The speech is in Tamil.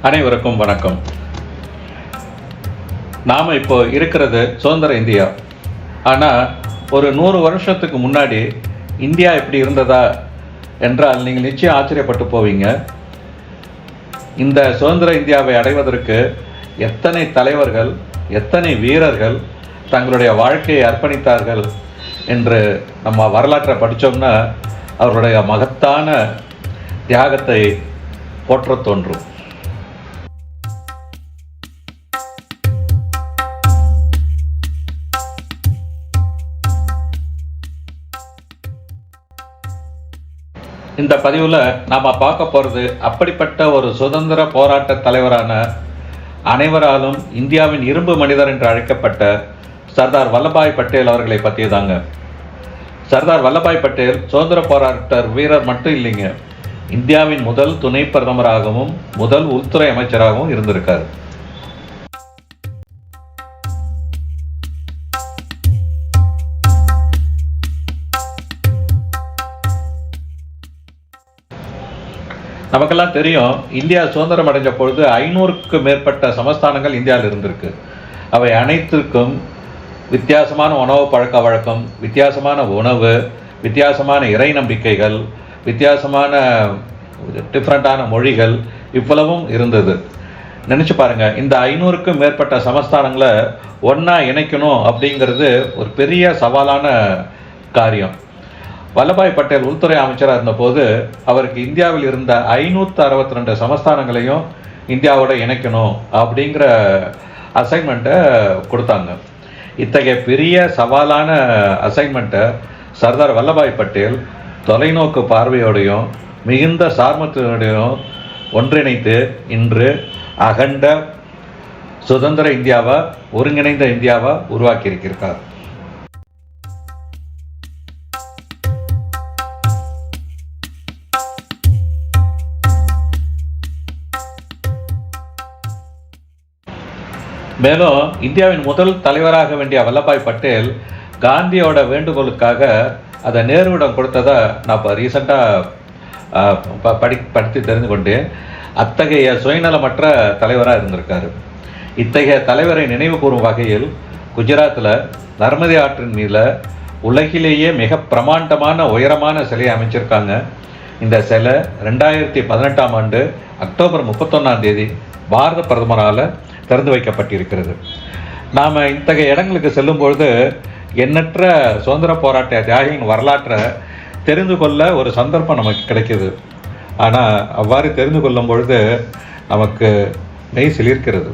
அனைவருக்கும் வணக்கம். நாம் இப்போ இருக்கிறது சுதந்திர இந்தியா. ஆனால் ஒரு 100 வருஷத்துக்கு முன்னாடி இந்தியா இப்படி இருந்ததா என்றால் நீங்கள் நிச்சயம் ஆச்சரியப்பட்டு போவீங்க. இந்த சுதந்திர இந்தியாவை அடைவதற்கு எத்தனை தலைவர்கள், எத்தனை வீரர்கள் தங்களுடைய வாழ்க்கையை அர்ப்பணித்தார்கள் என்று நம்ம வரலாற்றை படித்தோம்னா அவருடைய மகத்தான தியாகத்தை போற்ற தோன்றும். இந்த பதிவில் நாம் பார்க்க போகிறது அப்படிப்பட்ட ஒரு சுதந்திர போராட்ட தலைவரான, அனைவராலும் இந்தியாவின் இரும்பு மனிதர் என்று அழைக்கப்பட்ட சர்தார் வல்லபாய் பட்டேல் அவர்களை பற்றி தாங்க. சர்தார் வல்லபாய் பட்டேல் சுதந்திர போராட்ட வீரர் மட்டும் இல்லைங்க, இந்தியாவின் முதல் துணை பிரதமராகவும் முதல் உள்துறை அமைச்சராகவும் இருந்திருக்கார். நமக்கெல்லாம் தெரியும், இந்தியா சுதந்திரம் அடைஞ்ச பொழுது 500க்கு மேற்பட்ட சமஸ்தானங்கள் இந்தியாவில் இருந்திருக்கு. அவை அனைத்திற்கும் வித்தியாசமான உணவு பழக்க வழக்கம், வித்தியாசமான உணவு, வித்தியாசமான இறை நம்பிக்கைகள், வித்தியாசமான டிஃப்ரெண்ட்டான மொழிகள் இவ்வளவும் இருந்தது. நினச்சி பாருங்கள், இந்த 500க்கும் மேற்பட்ட சமஸ்தானங்களை ஒன்றா இணைக்கணும் அப்படிங்கிறது ஒரு பெரிய சவாலான காரியம். வல்லபாய் பட்டேல் உள்துறை அமைச்சராக இருந்தபோது அவருக்கு இந்தியாவில் இருந்த 562 சமஸ்தானங்களையும் இந்தியாவோட இணைக்கணும் அப்படிங்கிற அசைன்மெண்ட்டை கொடுத்தாங்க. இத்தகைய பெரிய சவாலான அசைன்மெண்ட்டை சர்தார் வல்லபாய் பட்டேல் தொலைநோக்கு பார்வையோடையும் மிகுந்த சார்பற்றோடையும் ஒன்றிணைத்து இன்று அகண்ட சுதந்திர இந்தியாவை, ஒருங்கிணைந்த இந்தியாவை உருவாக்கியிருக்கிறார். மேலும் இந்தியாவின் முதல் தலைவராக வேண்டிய வல்லபாய் பட்டேல் காந்தியோட வேண்டுகோளுக்காக அதை நேருவிடம் கொடுத்ததை நான் இப்போ ரீசெண்டாக படித்து தெரிந்து கொண்டேன். அத்தகைய சுயநலமற்ற தலைவராக இருந்திருக்காரு. இத்தகைய தலைவரை நினைவு கூறும் வகையில் குஜராத்தில் நர்மதை ஆற்றின் மீது உலகிலேயே மிக பிரமாண்டமான உயரமான சிலையை அமைச்சிருக்காங்க. இந்த சிலை 2018ஆம் ஆண்டு அக்டோபர் 31 பாரத பிரதமரால் திறந்து வைக்கப்பட்டிருக்கிறது. நாம் இத்தகைய இடங்களுக்கு செல்லும்பொழுது எண்ணற்ற சுதந்திர போராட்ட தியாகிகளின் வரலாற்றை தெரிந்து கொள்ள ஒரு சந்தர்ப்பம் நமக்கு கிடைக்கிது. ஆனால் அவ்வாறு தெரிந்து கொள்ளும் பொழுது நமக்கு மெய் சிலிர்க்கிறது.